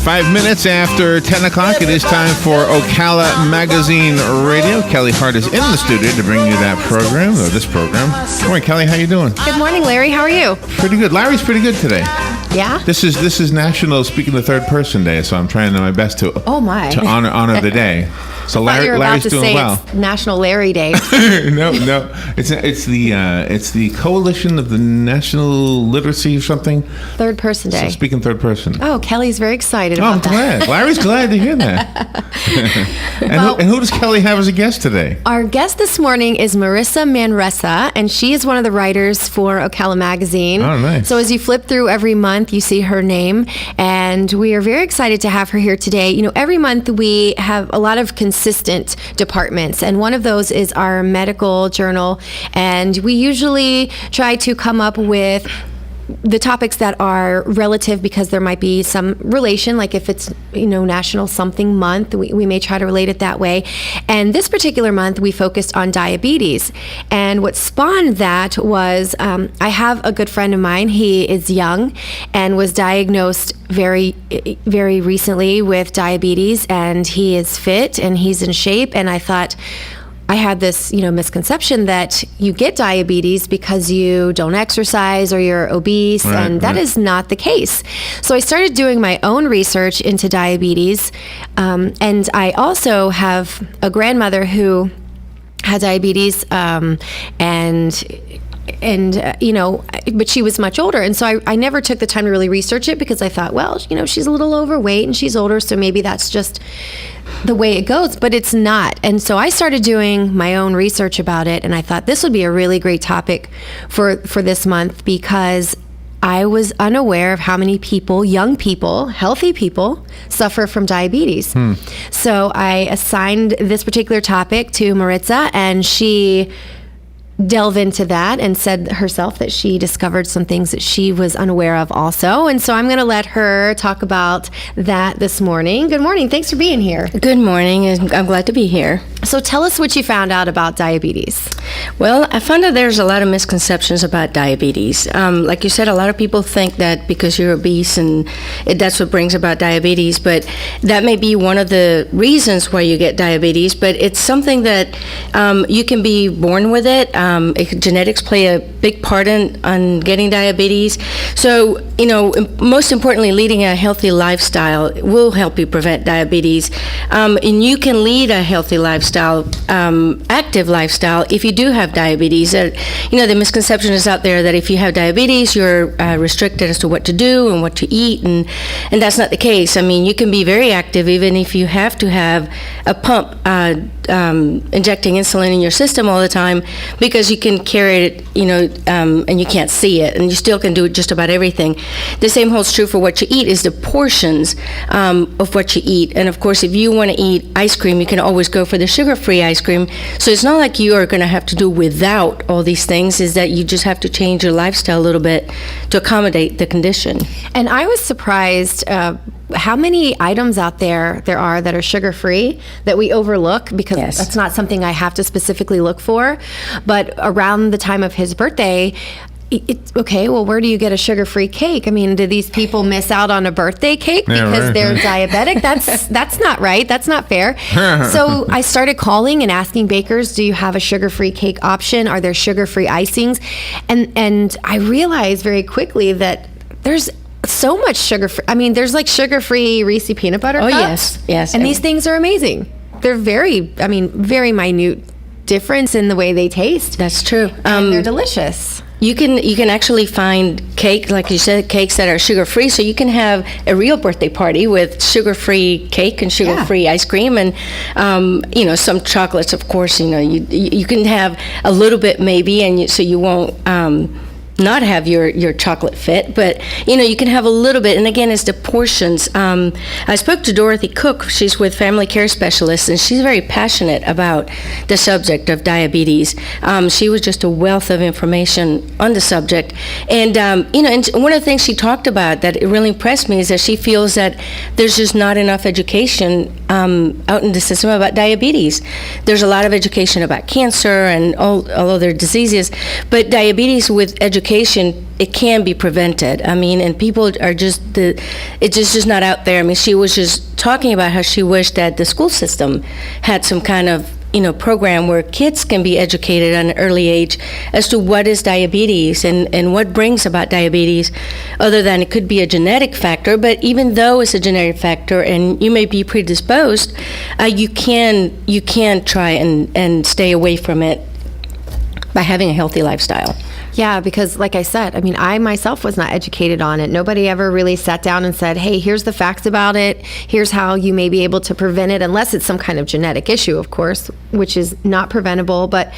5 minutes after 10 o'clock, it is time for Ocala Magazine Radio. Kelly Hart is in the studio to bring you that program, or this program. Good morning, Kelly. How you doing? Good morning, Larry. How are you? Pretty good. Larry's pretty good today. Yeah? This is National Speaking the Third Person Day, so I'm trying my best to honor the day. So Larry's doing well. It's National Larry Day. No, it's the Coalition of the National Literacy or something. Third Person Day. So speaking third person. Oh, Kelly's very excited about that. I'm glad. Larry's glad to hear that. And who does Kelly have as a guest today? Our guest this morning is Marissa Manresa, and she is one of the writers for Ocala Magazine. Oh, nice. So as you flip through every month, you see her name, and we are very excited to have her here today. You know, every month we have a lot of consistent departments, and one of those is our medical journal, and we usually try to come up with the topics that are relative because there might be some relation, like if it's, National Something Month, we may try to relate it that way. And this particular month, we focused on diabetes. And what spawned that was I have a good friend of mine. He is young and was diagnosed very, very recently with diabetes, and he is fit and he's in shape. And I thought, I had this, misconception that you get diabetes because you don't exercise or you're obese, and that is not the case. So I started doing my own research into diabetes, and I also have a grandmother who had diabetes, but she was much older. And so I never took the time to really research it because I thought, well, she's a little overweight and she's older, so maybe that's just the way it goes, but it's not. And so I started doing my own research about it, and I thought this would be a really great topic for this month because I was unaware of how many people, young people, healthy people, suffer from diabetes. So I assigned this particular topic to Maritza, and she delve into that and said herself that she discovered some things that she was unaware of also. And so I'm going to let her talk about that this morning. Good morning. Thanks for being here. Good morning. I'm glad to be here. So tell us what you found out about diabetes. Well, I found out there's a lot of misconceptions about diabetes. Like you said, a lot of people think that because you're obese and that's what brings about diabetes, but that may be one of the reasons why you get diabetes, but it's something that you can be born with it. Genetics play a big part on getting diabetes. So, most importantly, leading a healthy lifestyle will help you prevent diabetes. And you can lead a healthy lifestyle, active lifestyle, if you do have diabetes. The misconception is out there that if you have diabetes, you're restricted as to what to do and what to eat, and that's not the case. I mean, you can be very active even if you have to have a pump injecting insulin in your system all the time, because you can carry it, and you can't see it, and you still can do just about everything. The same holds true for what you eat, is the portions of what you eat. And of course, if you want to eat ice cream, you can always go for the sugar-free ice cream. So it's not like you are going to have to do without all these things, is that you just have to change your lifestyle a little bit to accommodate the condition. And I was surprised how many items out there are that are sugar-free that we overlook because that's not something I have to specifically look for. But around the time of his birthday, where do you get a sugar-free cake? I mean, do these people miss out on a birthday cake because they're diabetic? That's not right. That's not fair. So I started calling and asking bakers, do you have a sugar-free cake option? Are there sugar-free icings? And I realized very quickly that there's so much sugar-free. I mean, there's like sugar-free Reese peanut butter cups. Yes. And these things are amazing. They're very minute difference in the way they taste. That's true. And they're delicious. You can actually find cake, like you said, cakes that are sugar-free. So you can have a real birthday party with sugar-free cake and sugar-free ice cream, and some chocolates, of course. You can have a little bit maybe, and so you won't not have your chocolate fit, but you can have a little bit. And again, it's the portions. I spoke to Dorothy Cook. She's with Family Care Specialists, and she's very passionate about the subject of diabetes. She was just a wealth of information on the subject. And and one of the things she talked about that really impressed me is that she feels that there's just not enough education out in the system about diabetes. There's a lot of education about cancer and all other diseases, but diabetes with education, it can be prevented. I mean, and people are it's just not out there. I mean, she was just talking about how she wished that the school system had some kind of program where kids can be educated at an early age as to what is diabetes and what brings about diabetes, other than it could be a genetic factor. But even though it's a genetic factor and you may be predisposed, you can try and stay away from it by having a healthy lifestyle. Yeah, because like I said, I mean, I myself was not educated on it. Nobody ever really sat down and said, hey, here's the facts about it. Here's how you may be able to prevent it, unless it's some kind of genetic issue, of course, which is not preventable. But,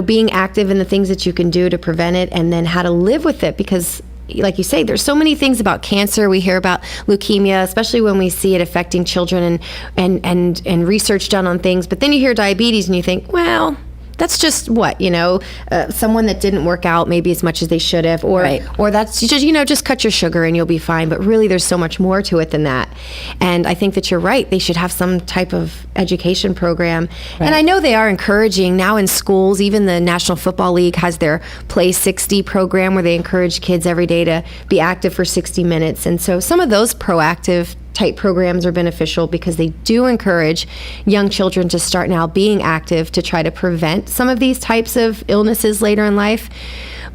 being active in the things that you can do to prevent it, and then how to live with it, because like you say, there's so many things about cancer. We hear about leukemia, especially when we see it affecting children and research done on things. But then you hear diabetes and you think, well, that's just someone that didn't work out maybe as much as they should have, or that's just, just cut your sugar and you'll be fine. But really, there's so much more to it than that. And I think that you're right. They should have some type of education program. Right. And I know they are encouraging now in schools. Even the National Football League has their Play 60 program where they encourage kids every day to be active for 60 minutes. And so some of those proactive type programs are beneficial because they do encourage young children to start now being active to try to prevent some of these types of illnesses later in life.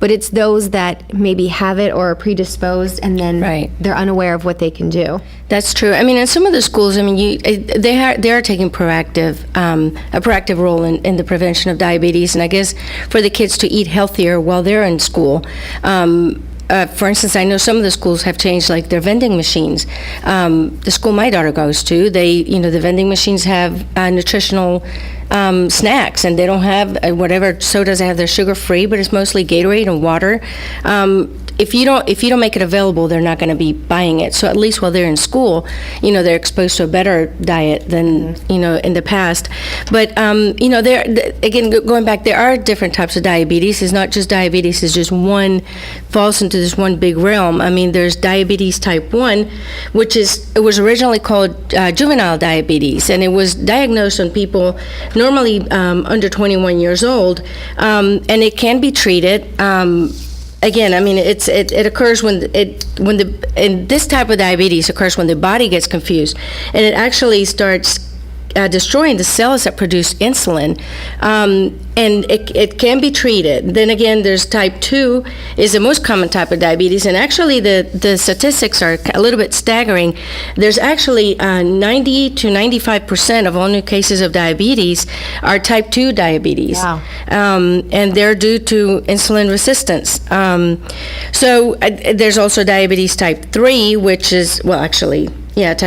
But it's those that maybe have it or are predisposed, and then they're unaware of what they can do. That's true. I mean, in some of the schools, I mean, they are taking a proactive role in the prevention of diabetes, and I guess for the kids to eat healthier while they're in school. For instance, I know some of the schools have changed, like their vending machines. The school my daughter goes to, the vending machines have nutritional snacks, and they don't have whatever sodas they have. They're sugar-free, but it's mostly Gatorade and water. If you don't make it available, they're not going to be buying it. So at least while they're in school, they're exposed to a better diet than in the past. But again, going back, there are different types of diabetes. It's not just diabetes. It's just falls into this one big realm. I mean, there's diabetes type 1, it was originally called juvenile diabetes, and it was diagnosed on people normally under 21 years old, and it can be treated. Again, I mean, it occurs and this type of diabetes occurs when the body gets confused, and it actually starts destroying the cells that produce insulin, and it can be treated. Then again, there's type 2 is the most common type of diabetes, and actually the statistics are a little bit staggering. There's actually 90 to 95% of all new cases of diabetes are type 2 diabetes. Wow. And they're due to insulin resistance. So there's also diabetes type 3, which is, type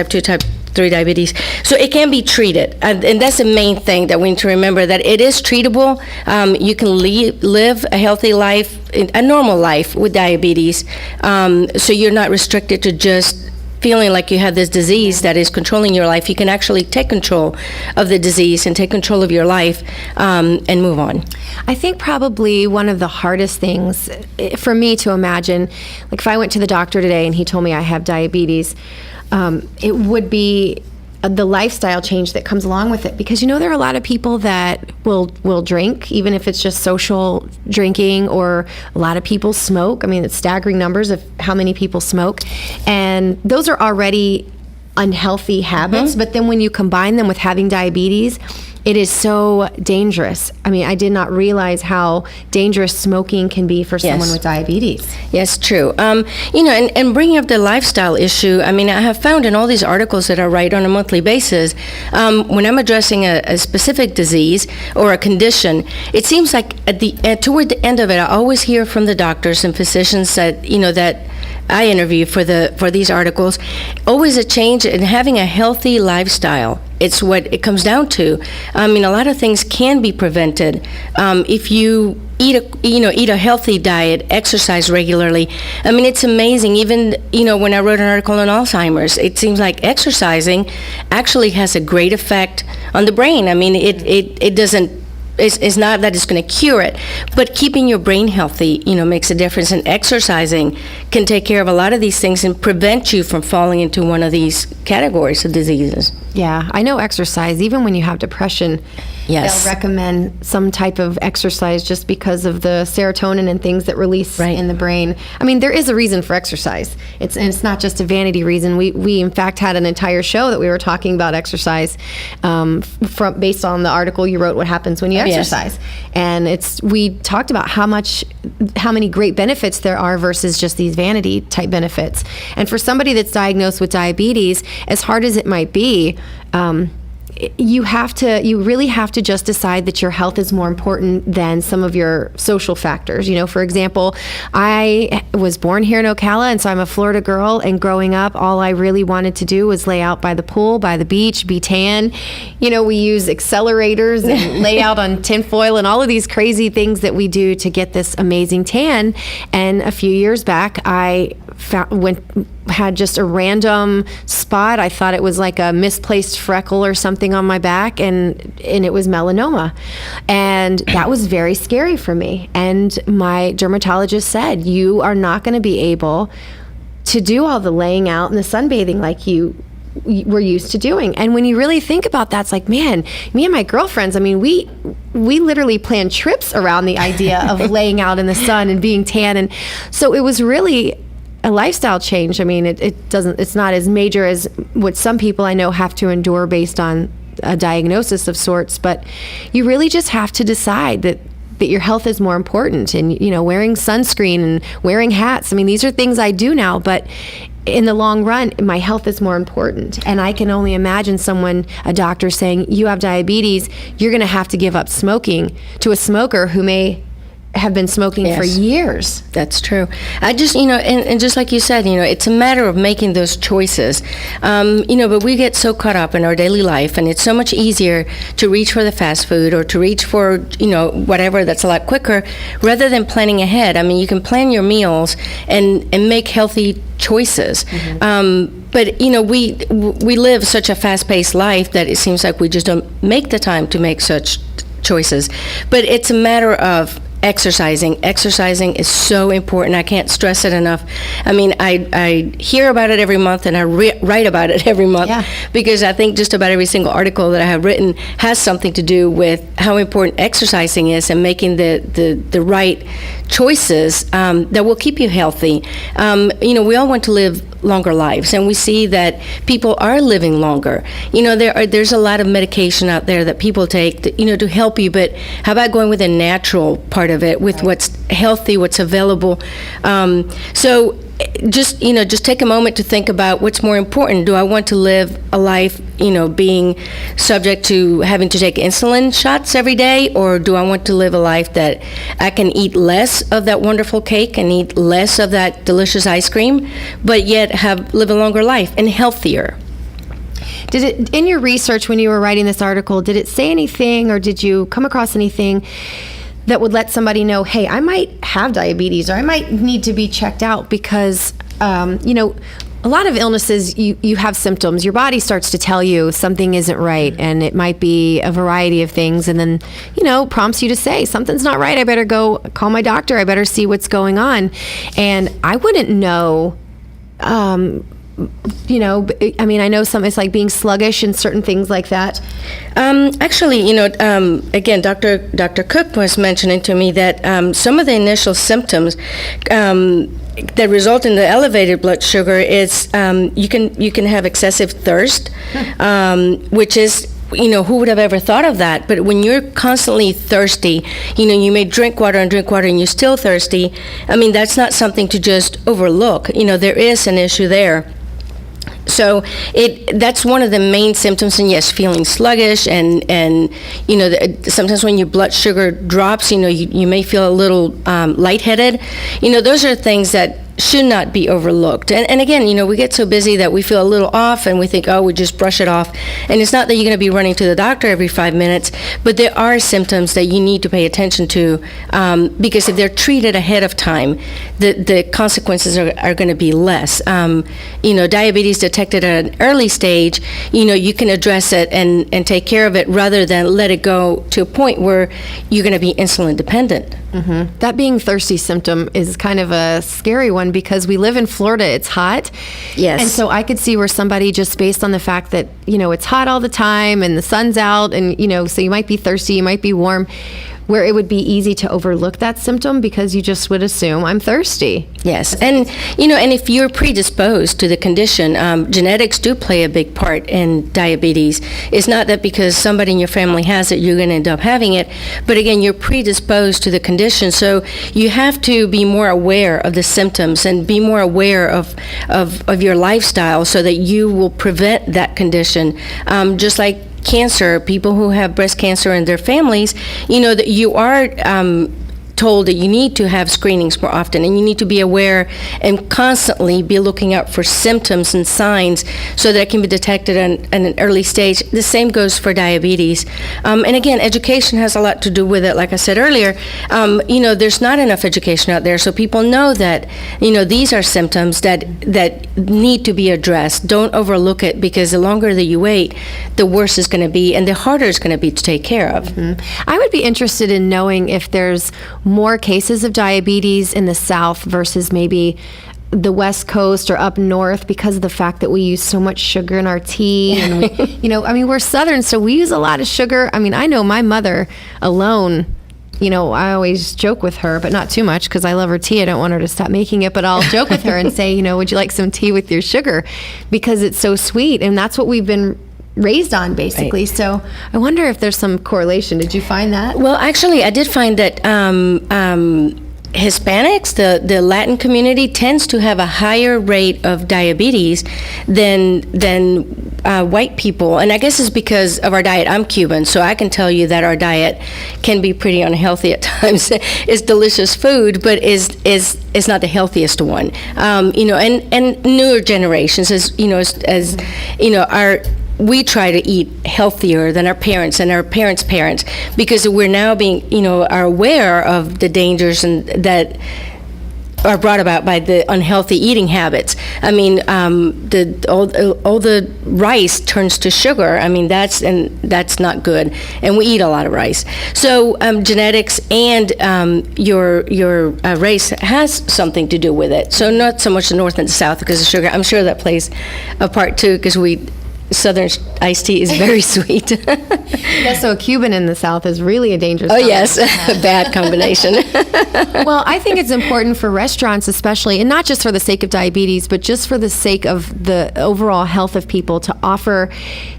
2, type 3 diabetes. So it can be treated, and that's the main thing that we need to remember, that it is treatable. You can live a healthy life, a normal life with diabetes, so you're not restricted to just feeling like you have this disease that is controlling your life. You can actually take control of the disease and take control of your life and move on. I think probably one of the hardest things for me to imagine, like if I went to the doctor today and he told me I have diabetes, it would be the lifestyle change that comes along with it, because there are a lot of people that will drink, even if it's just social drinking, or a lot of people smoke. I mean, it's staggering numbers of how many people smoke, and those are already unhealthy habits. But then when you combine them with having diabetes, it is so dangerous. I mean, I did not realize how dangerous smoking can be for someone with diabetes. Yes, true. And bringing up the lifestyle issue, I mean, I have found in all these articles that I write on a monthly basis, when I'm addressing a specific disease or a condition, it seems like toward the end of it, I always hear from the doctors and physicians that I interview for these articles, always a change in having a healthy lifestyle. It's what it comes down to. I mean, a lot of things can be prevented if you eat a healthy diet, exercise regularly. I mean, it's amazing. Even when I wrote an article on Alzheimer's, it seems like exercising actually has a great effect on the brain. I mean, it doesn't it's not that it's going to cure it, but keeping your brain healthy, makes a difference. And exercising can take care of a lot of these things and prevent you from falling into one of these categories of diseases. Yeah, I know exercise, even when you have depression, Yes. they'll recommend some type of exercise just because of the serotonin and things that release Right. in the brain. I mean, there is a reason for exercise. It's not just a vanity reason. We in fact had an entire show that we were talking about exercise based on the article you wrote, What Happens When You Yes. Exercise. And we talked about how many great benefits there are versus just these vanity type benefits. And for somebody that's diagnosed with diabetes, as hard as it might be, you really have to just decide that your health is more important than some of your social factors. For example, I was born here in Ocala, and so I'm a Florida girl, and growing up, all I really wanted to do was lay out by the pool, by the beach, be tan. We use accelerators and lay out on tinfoil and all of these crazy things that we do to get this amazing tan. And a few years back, I had just a random spot. I thought it was like a misplaced freckle or something on my back, and it was melanoma. And that was very scary for me. And my dermatologist said, you are not going to be able to do all the laying out and the sunbathing like you were used to doing. And when you really think about that, it's like, man, me and my girlfriends, I mean, we literally plan trips around the idea of laying out in the sun and being tan. And so it was really a lifestyle change. I mean, it's not as major as what some people I know have to endure based on a diagnosis of sorts, but you really just have to decide that your health is more important. And, wearing sunscreen and wearing hats, I mean, these are things I do now, but in the long run, my health is more important. And I can only imagine a doctor saying, you have diabetes, you're going to have to give up smoking to a smoker who may have been smoking Yes. for years. That's true. I just, and just like you said, it's a matter of making those choices. But we get so caught up in our daily life, and it's so much easier to reach for the fast food or to reach for, whatever that's a lot quicker rather than planning ahead. I mean, you can plan your meals and make healthy choices. Mm-hmm. But we live such a fast-paced life that it seems like we just don't make the time to make such choices. But it's a matter of exercising. Exercising is so important. I can't stress it enough. I mean, I hear about it every month, and I write about it every month. Yeah. Because I think just about every single article that I have written has something to do with how important exercising is and making the right choices that will keep you healthy. We all want to live longer lives, and we see that people are living longer. There's a lot of medication out there that people take to help you, but how about going with a natural part of it, with Right. what's healthy, what's available? So just take a moment to think about what's more important. Do I want to live a life, being subject to having to take insulin shots every day, or do I want to live a life that I can eat less of that wonderful cake and eat less of that delicious ice cream, but yet live a longer life and healthier? Did it, in your research when you were writing this article, did it say anything, or did you come across anything that would let somebody know, hey, I might have diabetes, or I might need to be checked out? Because, a lot of illnesses, you have symptoms. Your body starts to tell you something isn't right, and it might be a variety of things, and then, prompts you to say, something's not right. I better go call my doctor. I better see what's going on. And I wouldn't know, I know it's like being sluggish and certain things like that. Actually, again, Dr. Cook was mentioning to me that some of the initial symptoms that result in the elevated blood sugar is you can have excessive thirst, which is, who would have ever thought of that? But when you're constantly thirsty, you may drink water and you're still thirsty. I mean, that's not something to just overlook. There is an issue there. So that's one of the main symptoms, and yes, feeling sluggish, and sometimes when your blood sugar drops, you may feel a little lightheaded. Those are things that should not be overlooked. And again, we get so busy that we feel a little off and we think, oh, we just brush it off. And it's not that you're going to be running to the doctor every 5 minutes, but there are symptoms that you need to pay attention to, because if they're treated ahead of time, the consequences are going to be less. Diabetes detected at an early stage, you can address it and take care of it rather than let it go to a point where you're going to be insulin dependent. Mm-hmm. That being thirsty symptom is kind of a scary one because we live in Florida. It's hot. Yes. And so I could see where somebody, just based on the fact that, it's hot all the time and the sun's out and, so you might be thirsty, you might be warm, where it would be easy to overlook that symptom because you just would assume I'm thirsty. Yes, and and if you're predisposed to the condition, genetics do play a big part in diabetes. It's not that because somebody in your family has it, you're going to end up having it, but again, you're predisposed to the condition, so you have to be more aware of the symptoms and be more aware of your lifestyle so that you will prevent that condition. Just like cancer, people who have breast cancer in their families, that you are told that you need to have screenings more often and you need to be aware and constantly be looking out for symptoms and signs so that it can be detected at an early stage. The same goes for diabetes. And again, education has a lot to do with it. Like I said earlier, there's not enough education out there, so people know that, these are symptoms that need to be addressed. Don't overlook it, because the longer that you wait, the worse it's going to be and the harder it's going to be to take care of. I would be interested in knowing if there's more cases of diabetes in the South versus maybe the West Coast or up north because of the fact that we use so much sugar in our tea. And we, we're Southern, so we use a lot of sugar. I know my mother alone, I always joke with her, but not too much because I love her tea. I don't want her to stop making it, but I'll joke with her and say, would you like some tea with your sugar? Because it's so sweet. And that's what we've been raised on, basically. Right. So I wonder if there's some correlation. Did you find that? Well, actually, I did find that Hispanics, the Latin community, tends to have a higher rate of diabetes than white people. And I guess it's because of our diet. I'm Cuban, so I can tell you that our diet can be pretty unhealthy at times. It's delicious food, but is not the healthiest one. And newer generations, we try to eat healthier than our parents and our parents' parents, because we're now are aware of the dangers and that are brought about by the unhealthy eating habits. All the rice turns to sugar. That's not good, and we eat a lot of rice. So genetics and your race has something to do with it. So not so much the North and the South because of sugar. I'm sure that plays a part too, because Southern iced tea is very sweet. Yeah, so a Cuban in the South is really a dangerous yes, a bad combination. Well, I think it's important for restaurants especially, and not just for the sake of diabetes, but just for the sake of the overall health of people, to offer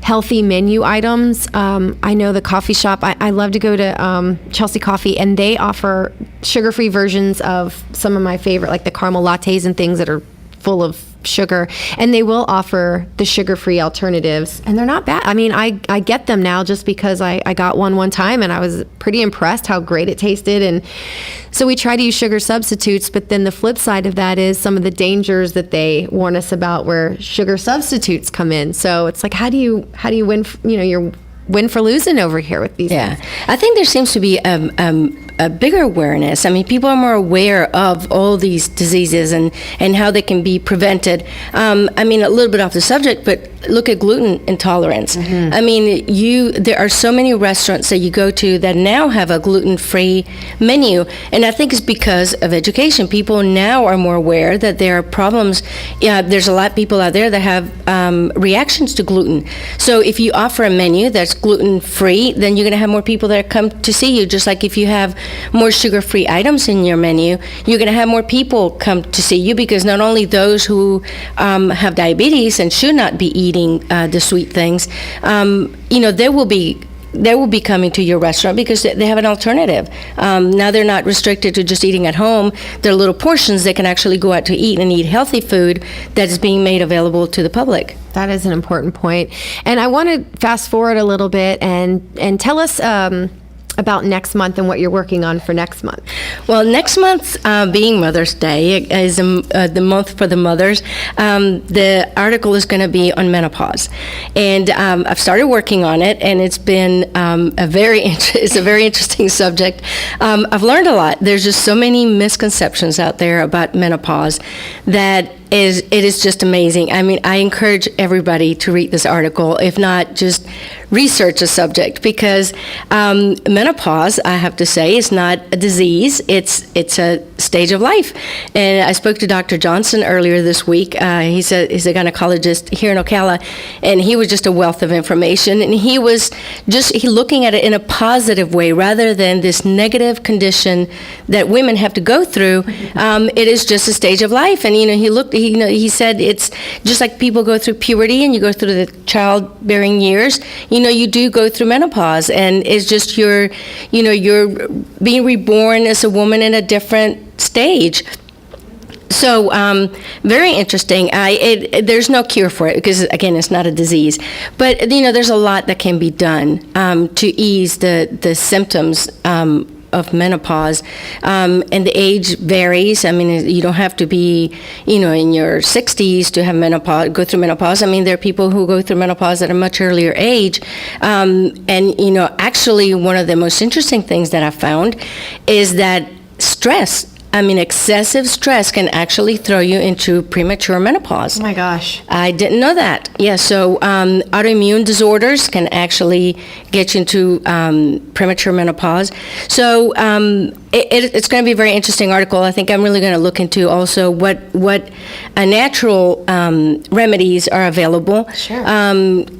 healthy menu items. I know the coffee shop, I love to go to Chelsea Coffee, and they offer sugar-free versions of some of my favorite, like the caramel lattes and things that are full of sugar, and they will offer the sugar-free alternatives, and they're not bad. I get them now just because I got one time and I was pretty impressed how great it tasted. And so we try to use sugar substitutes, but then the flip side of that is some of the dangers that they warn us about where sugar substitutes come in. So it's like, how do you win, your win for losing over here with these things? I think there seems to be a bigger awareness. People are more aware of all these diseases and how they can be prevented. A little bit off the subject, but look at gluten intolerance. Mm-hmm. There are so many restaurants that you go to that now have a gluten-free menu, and I think it's because of education. People now are more aware that there are problems. There's a lot of people out there that have reactions to gluten. So if you offer a menu that's gluten-free, then you're going to have more people that come to see you. Just like if you have more sugar-free items in your menu, you're going to have more people come to see you, because not only those who have diabetes and should not be eating the sweet things, they will be coming to your restaurant because they have an alternative. Now they're not restricted to just eating at home. There are little portions they can actually go out to eat and eat healthy food that is being made available to the public. That is an important point. And I want to fast forward a little bit and tell us about next month and what you're working on for next month. Well, next month, being Mother's Day, is the month for the mothers. The article is going to be on menopause, and I've started working on it, and it's been it's a very interesting subject. I've learned a lot. There's just so many misconceptions out there about menopause that it is just amazing. I mean, I encourage everybody to read this article, if not just research the subject, because menopause, I have to say, is not a disease. It's a stage of life. And I spoke to Dr. Johnson earlier this week. He's a gynecologist here in Ocala, and he was just a wealth of information. And he was just looking at it in a positive way rather than this negative condition that women have to go through. It is just a stage of life. And, he said it's just like people go through puberty and you go through the childbearing years. You do go through menopause, and it's just you're being reborn as a woman in a different stage. So very interesting. There's no cure for it because, again, it's not a disease. But there's a lot that can be done to ease the symptoms of menopause, and the age varies. I mean, you don't have to be, in your 60s to have go through menopause. I mean, there are people who go through menopause at a much earlier age. Actually, one of the most interesting things that I found is that excessive stress can actually throw you into premature menopause. Oh my gosh. I didn't know that. Yeah, so autoimmune disorders can actually get you into premature menopause. So it's going to be a very interesting article. I think I'm really going to look into also what natural remedies are available. Sure.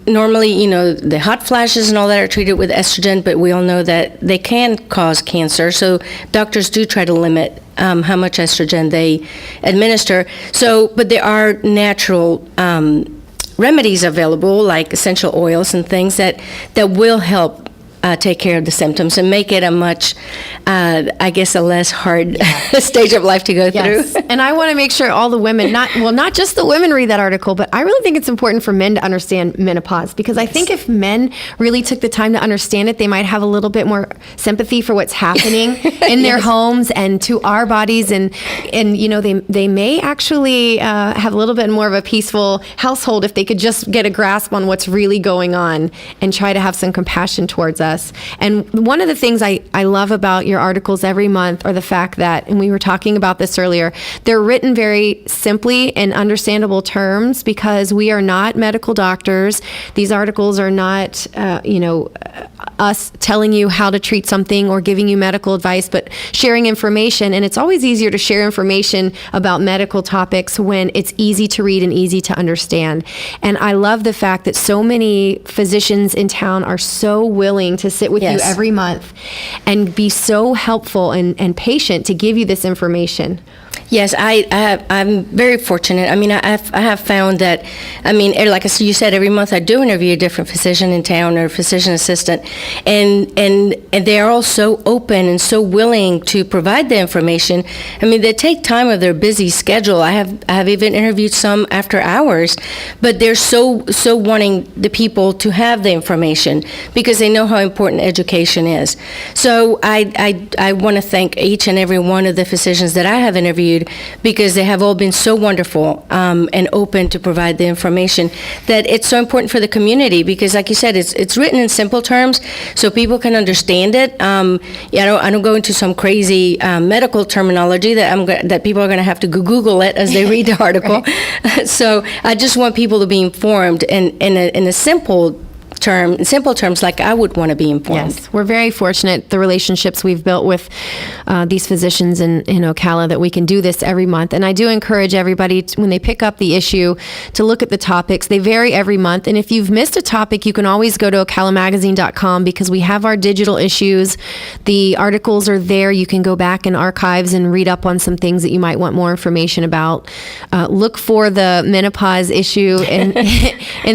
Normally, the hot flashes and all that are treated with estrogen, but we all know that they can cause cancer. So doctors do try to limit how much estrogen they administer. But there are natural remedies available, like essential oils and things that will help take care of the symptoms and make it a much, a less hard stage of life to go yes. through. And I want to make sure all the women, not just the women read that article, but I really think it's important for men to understand menopause, because I think if men really took the time to understand it, they might have a little bit more sympathy for what's happening in their homes and to our bodies. And they may actually have a little bit more of a peaceful household if they could just get a grasp on what's really going on and try to have some compassion towards us. And one of the things I love about your articles every month are the fact that, and we were talking about this earlier, they're written very simply in understandable terms, because we are not medical doctors. These articles are not, us telling you how to treat something or giving you medical advice, but sharing information. And it's always easier to share information about medical topics when it's easy to read and easy to understand. And I love the fact that so many physicians in town are so willing to sit with Yes. you every month and be so helpful and patient to give you this information. Yes, I'm very fortunate. I mean, I have found that, like you said, every month I do interview a different physician in town or physician assistant, and they are all so open and so willing to provide the information. I mean, they take time of their busy schedule. I have even interviewed some after hours, but they're so wanting the people to have the information because they know how important education is. So I want to thank each and every one of the physicians that I have interviewed, because they have all been so wonderful and open to provide the information, that it's so important for the community, because like you said, it's written in simple terms so people can understand it. I don't go into some crazy medical terminology that people are going to have to Google it as they read the article. Right. So I just want people to be informed in a simple in simple terms, like I would want to be informed. Yes, we're very fortunate, the relationships we've built with these physicians in Ocala, that we can do this every month. And I do encourage everybody, when they pick up the issue, to look at the topics. They vary every month. And if you've missed a topic, you can always go to ocalamagazine.com, because we have our digital issues. The articles are there. You can go back in archives and read up on some things that you might want more information about. Look for the menopause issue in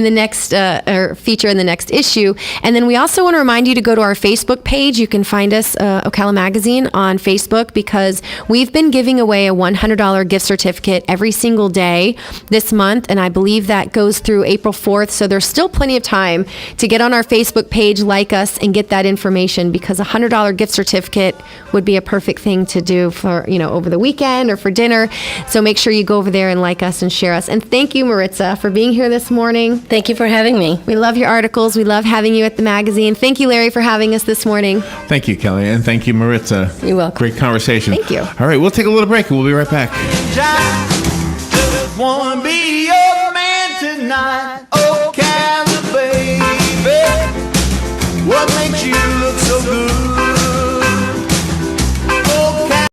the next or feature in the next next issue. And then we also want to remind you to go to our Facebook page. You can find us, Ocala Magazine, on Facebook, because we've been giving away a $100 gift certificate every single day this month, and I believe that goes through April 4th. So there's still plenty of time to get on our Facebook page, like us, and get that information, because a $100 gift certificate would be a perfect thing to do for, over the weekend or for dinner. So make sure you go over there and like us and share us. And thank you, Maritza, for being here this morning. Thank you for having me. We love your articles. We love having you at the magazine. Thank you, Larry, for having us this morning. Thank you, Kelly, and thank you, Maritza. You're welcome. Great conversation. Thank you. All right, we'll take a little break and we'll be right back. Just wanna be your